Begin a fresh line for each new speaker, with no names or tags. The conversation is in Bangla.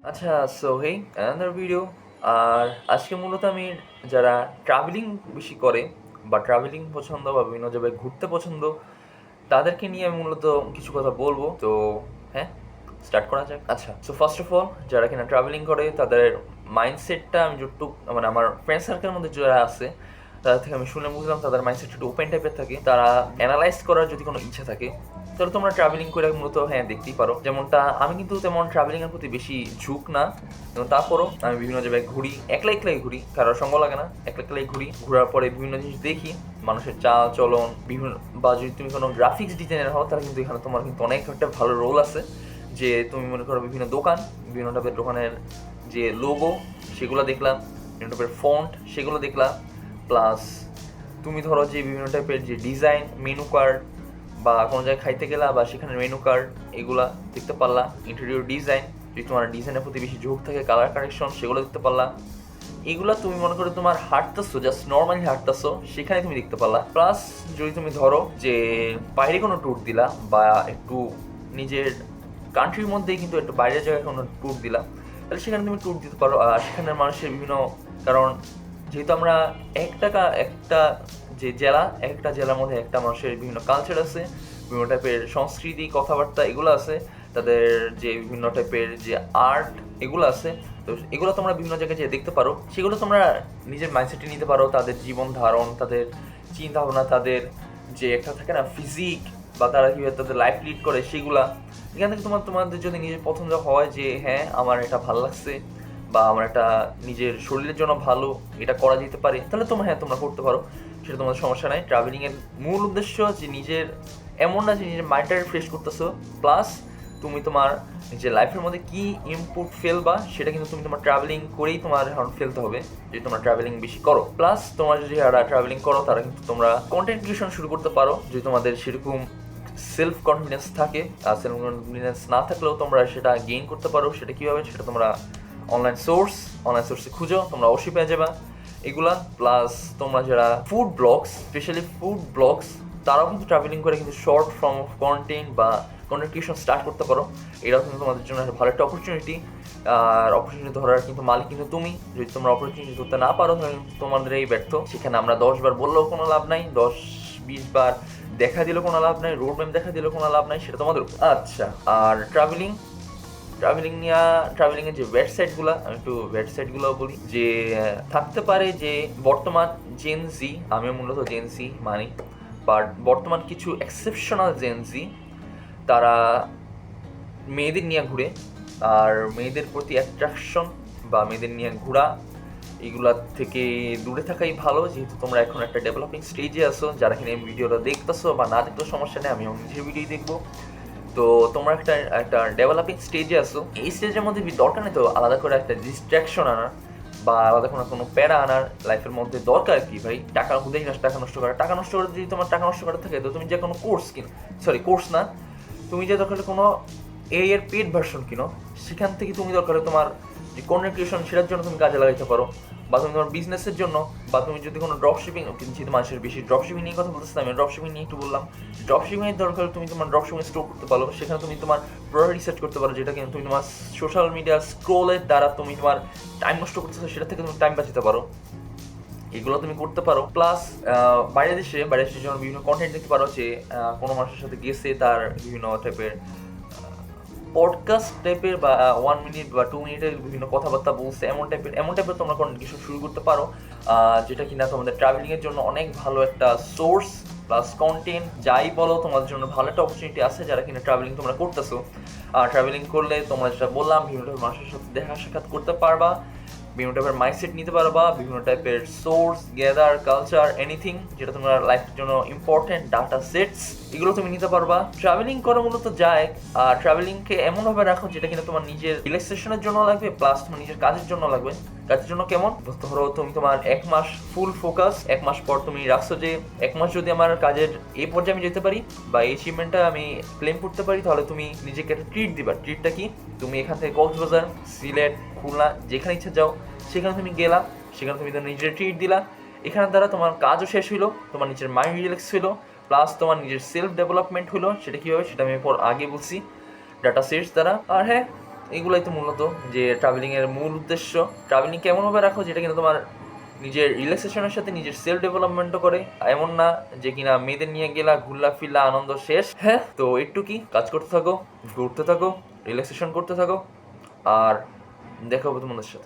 আচ্ছা, সো হেই অ্যানাদার ভিডিও। আর আজকে মূলত আমি যারা ট্রাভেলিং বেশি করে বা ট্রাভেলিং পছন্দ বা বিভিন্ন জায়গায় ঘুরতে পছন্দ তাদেরকে নিয়ে আমি মূলত কিছু কথা বলবো। তো হ্যাঁ, স্টার্ট করা যাক। আচ্ছা, সো ফার্স্ট অফ অল যারা কিনা ট্রাভেলিং করে তাদের মাইন্ডসেটটা আমি যতটুকু মানে আমার ফ্রেন্ড সার্কেলের মধ্যে যারা আছে তাদের থেকে আমি শুনে বুঝলাম তাদের মাইন্ডসেট একটু ওপেন টাইপের থাকে। তারা অ্যানালাইজ করার যদি কোনো ইচ্ছা থাকে তাহলে তোমরা ট্রাভেলিং করে মূলত হ্যাঁ দেখতেই পারো। যেমনটা আমি কিন্তু তেমন ট্রাভেলিংয়ের প্রতি বেশি ঝুঁক না, এবং তারপরও আমি বিভিন্ন জায়গায় ঘুরি, একলা একলাই ঘুরি, কারোর সঙ্গ লাগে না, একলা একলাই ঘুরি। ঘোরার পরে বিভিন্ন জিনিস দেখি, মানুষের চাল চলন বিভিন্ন, বা যদি তুমি কোনো গ্রাফিক্স ডিজাইনার হও তাহলে কিন্তু এখানে তোমার কিন্তু অনেক একটা ভালো রোল আছে। যে তুমি মনে করো বিভিন্ন দোকান, বিভিন্ন টাইপের দোকানের যে লোগো সেগুলো দেখলাম, বিভিন্ন টাইপের ফন্ট সেগুলো দেখলাম, প্লাস তুমি ধরো যে বিভিন্ন টাইপের যে ডিজাইন, মেনু কার্ড, বা কোনো জায়গায় খাইতে গেলা বা সেখানে মেনু কার্ড এগুলা দেখতে পারলা। ইন্টেরিয়র ডিজাইন, যদি তোমার ডিজাইনের প্রতি বেশি ঝোঁক থাকে, কালার কারেকশন সেগুলো দেখতে পারলা। এগুলা তুমি মনে করো তোমার হাঁটতেছো, জাস্ট নর্মালি হাঁটতেছো, সেখানে তুমি দেখতে পারলা। প্লাস যদি তুমি ধরো যে বাইরে কোনো ট্যুর দিলা বা একটু নিজের কান্ট্রির মধ্যেই কিন্তু একটু বাইরের জায়গায় কোনো ট্যুর দিলা, তাহলে সেখানে তুমি ট্যুর দিতে পারো। আর সেখানের মানুষের বিভিন্ন, কারণ যেহেতু আমরা একটা যে জেলা, একটা জেলার মধ্যে একটা মানুষের বিভিন্ন কালচার আছে, বিভিন্ন টাইপের সংস্কৃতি, কথাবার্তা এগুলো আছে, তাদের যে বিভিন্ন টাইপের যে আর্ট এগুলো আছে। তো এগুলো তোমরা বিভিন্ন জায়গায় যে দেখতে পারো, সেগুলো তোমরা নিজের মাইন্ডসেটে নিতে পারো। তাদের জীবন ধারণ, তাদের চিন্তা ভাবনা, তাদের যে একটা থাকে না ফিজিক, বা তারা কীভাবে তাদের লাইফ লিড করে সেগুলা, এখান থেকে তোমাদের যদি নিজের পছন্দ হয় যে হ্যাঁ আমার এটা ভালো লাগছে বা আমার এটা নিজের শরীরের জন্য ভালো, এটা করা যেতে পারে, তাহলে তোমরা করতে পারো, সেটা তোমাদের সমস্যা নাই। ট্রাভেলিংয়ের মূল উদ্দেশ্য যে নিজের, এমন না যে নিজের মাইন্ডটা রিফ্রেশ করতেছো, প্লাস তুমি তোমার নিজের লাইফের মধ্যে কি ইনপুট ফেলবা সেটা কিন্তু তুমি তোমার ট্রাভেলিং করেই তোমার এখন ফেলতে হবে, যদি তোমরা ট্রাভেলিং বেশি করো। প্লাস তোমরা যদি যারা ট্রাভেলিং করো তারা কিন্তু তোমরা কন্টেন্ট ক্রিয়েশন শুরু করতে পারো, যদি তোমাদের সেরকম সেলফ কনফিডেন্স থাকে। আর সেলফ কনফিডেন্স না থাকলেও তোমরা সেটা গেইন করতে পারো। সেটা কীভাবে, সেটা তোমরা অনলাইন সোর্সে খুঁজো, তোমরা অবশ্যই পেয়ে যাবা এগুলা। প্লাস তোমরা যারা food blogs, specially food blogs, তারাও কিন্তু ট্রাভেলিং করে কিন্তু শর্ট ফর্ম অফ কন্টেন্ট বা কন্টেন্ট ক্রিয়েশন স্টার্ট করতে পারো। এটাও কিন্তু তোমাদের জন্য একটা ভালো একটা অপরচুনিটি। আর অপরচুনিটি ধরার কিন্তু মালিক কিন্তু তুমি। যদি তোমরা অপরচুনিটি ধরতে না পারো তাহলে তোমাদের এই ব্যর্থ। সেখানে আমরা 10 বার বললেও কোনো লাভ নাই, 10-20 বার দেখা দিলেও কোনো লাভ নাই, রোড ম্যাপ দেখা দিলেও কোনো লাভ নাই, সেটা তোমাদের। আচ্ছা, আর ট্রাভেলিংয়ের যে ওয়েবসাইটগুলো, আমি একটু ওয়েবসাইটগুলো বলি যে থাকতে পারে যে বর্তমান জেনজি, আমি মূলত জেনজি মানি, বাট বর্তমান কিছু এক্সেপশনাল জেনজি তারা মেয়েদের নিয়ে ঘুরে, আর মেয়েদের প্রতি অ্যাট্রাকশন বা মেয়েদের নিয়ে ঘোরা এগুলা থেকে দূরে থাকাই ভালো। যেহেতু তোমরা এখন একটা ডেভেলপিং স্টেজে আসো, যারা কিনা এই ভিডিওটা দেখতেছো বা না দেখতেও সমস্যা নেই, আমি নিজের ভিডিও দেখবো। তো তোমরা একটা ডেভেলপিং স্টেজে আসো, এই স্টেজের মধ্যে দরকার নেই তো আলাদা করে একটা ডিস্ট্রাকশন আনার বা আলাদা কোনো প্যারা আনার লাইফের মধ্যে। দরকার কি ভাই, টাকা হুদেই না টাকা নষ্ট করা। টাকা নষ্ট করে, যদি তোমার টাকা নষ্ট করা থাকে তো তুমি যে কোনো কোর্স না, তুমি যে দরকার কোনো এর পেড ভার্সন কিনো, সেখান থেকে তুমি দরকার তোমার যে কন্টেন্ট ক্রিয়েশন সেটার জন্য তুমি কাজে লাগাইতে পারো, বা তুমি তোমার বিজনেসের জন্য, বা তুমি যদি কোনো ড্রপ শিপিং, যেহেতু মানুষের বেশি ড্রপ শিপিং নিয়ে কথা বলতেছিলাম, আমি ড্রপ শিপিং নিয়ে একটু বললাম। ড্রপ শিপিংয়ের দরকার তুমি তোমার ড্রপ শিপিং স্টোর করতে পারো, সেখানে তুমি তোমার প্রোডাক্ট রিসার্চ করতে পারো, যেটা কিন্তু তুমি তোমার সোশ্যাল মিডিয়া স্ক্রোলের দ্বারা তুমি তোমার টাইম নষ্ট করতেছো, সেটা থেকে তুমি টাইম বাঁচাতে পারো। এগুলো তুমি করতে পারো। প্লাস বাইরের দেশের জন্য বিভিন্ন কন্টেন্ট দেখতে পারো, যে কোনো মানুষের সাথে গেছে, তার বিভিন্ন টাইপের পডকাস্ট টাইপের বা 1 মিনিট বা 2 মিনিটের বিভিন্ন কথাবার্তা বলছে, এমন টাইপের তোমরা কন্টেন্ট কিছু শুরু করতে পারো, যেটা কিনা তোমাদের ট্রাভেলিংয়ের জন্য অনেক ভালো একটা সোর্স প্লাস কন্টেন্ট যাই বলো, তোমাদের জন্য ভালো একটা অপরচুনিটি আছে যারা কিনা ট্রাভেলিং তোমরা করতেছো। আর ট্রাভেলিং করলে তোমরা যেটা বললাম, বিভিন্ন মানুষের সাথে দেখা সাক্ষাৎ করতে পারবা, বিভিন্ন টাইপের মাইন্ডসেট নিতে পারবা, বিভিন্ন টাইপের সোর্স গ্যাদার, কালচার, এনিথিং যেটা তোমার লাইফের জন্য ইম্পর্টেন্ট, ডাটা সেটস, এগুলো তুমি নিতে পারবা। ট্রাভেলিং করা মূলত যায়, আর ট্রাভেলিংকে এমনভাবে রাখো যেটা কিনা তোমার নিজের রিল্যাক্সেশনের জন্য লাগবে, প্লাস তোমার নিজের কাজের জন্য লাগবে। কাজের জন্য কেমন, ধরো তুমি তোমার 1 মাস ফুল ফোকাস, 1 মাস পর তুমি রাখছো যে 1 মাস যদি আমার কাজের এই পর্যায়ে আমি যেতে পারি বা এই অ্যাচিভমেন্টটা আমি ক্লেম করতে পারি, তাহলে তুমি নিজেকে একটা ট্রিট দিবা। ট্রিটটা কি, তুমি এখান থেকে কক্সবাজার, সিলেট, খুলনা, যেখানে ইচ্ছা যাও সেখানে তুমি গেলা, সেখানে তুমি তোমার নিজের ট্রিট দিলা। এখানের দ্বারা তোমার কাজও শেষ হইলো, তোমার নিজের মাইন্ড রিল্যাক্স হইলো, প্লাস তোমার নিজের সেলফ ডেভেলপমেন্ট হইলো। সেটা কীভাবে, সেটা আমি আগে বলছি, ডাটা সেটস দ্বারা। আর হ্যাঁ, এইগুলাই তো মূলত যে ট্রাভেলিংয়ের মূল উদ্দেশ্য। ট্রাভেলিংকে এমনভাবে রাখো যেটা কিনা তোমার নিজের রিল্যাক্সেশনের সাথে নিজের সেলফ ডেভেলপমেন্টও করে, এমন না যে কিনা মেয়েদের নিয়ে গেলা ঘুরলা ফিরলা আনন্দ শেষ। হ্যাঁ, তো একটু কি কাজ করতে থাকো, ঘুরতে থাকো, রিল্যাক্সেশন করতে থাকো, আর দেখা হবে তোমাদের সাথে।